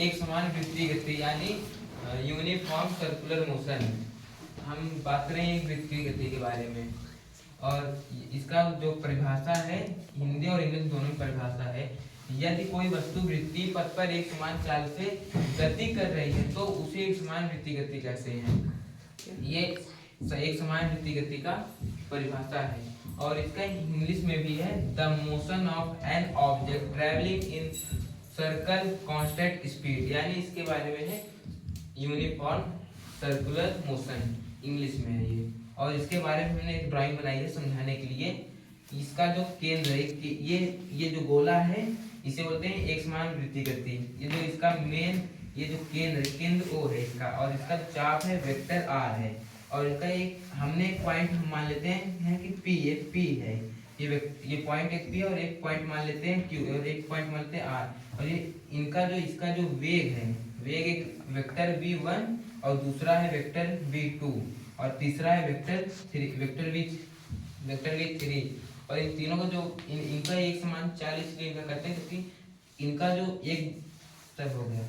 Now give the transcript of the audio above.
एक समान वृत्तीय गति यानी यूनिफॉर्म सर्कुलर मोशन। हम बात कर रहे हैं एक वृत्तीय गति के बारे में, और इसका जो परिभाषा है हिंदी और इंग्लिश दोनों परिभाषा है। यदि कोई वस्तु वृत्तीय पथ पर एक समान चाल से गति कर रही है तो उसे एक समान वृत्तीय गति कहते हैं। ये एक समान वृत्तीय गति का परिभाषा है। और इसका इंग्लिश में भी है the motion of an object travelling in circle constant speed, यानी इसके बारे में है यूनिफॉर्म सर्कुलर मोशन, इंग्लिश में है ये। और इसके बारे में हमने एक ड्राइंग बनाई है समझाने के लिए। इसका जो केंद्र है ये जो गोला है इसे बोलते हैं एक समान वृत्तीय गति। ये जो इसका मेन ये जो केंद्र ओ है इसका, और इसका चाप है वेक्टर आर है, और इसका एक हमने एक पॉइंट हम मान लेते हैं कि पी, ये पी है, ये पॉइंट एक पी और एक पॉइंट मान लेते हैं क्यू और एक पॉइंट मान लेते हैं आर। और ये इनका जो इसका जो वेग है, वेग एक वेक्टर v1 और दूसरा है वेक्टर v2 और तीसरा है वेक्टर v3। और इन तीनों का जो इनका एक समान चाल इसलिए इनका करते हैं क्योंकि इनका जो एक तब हो गया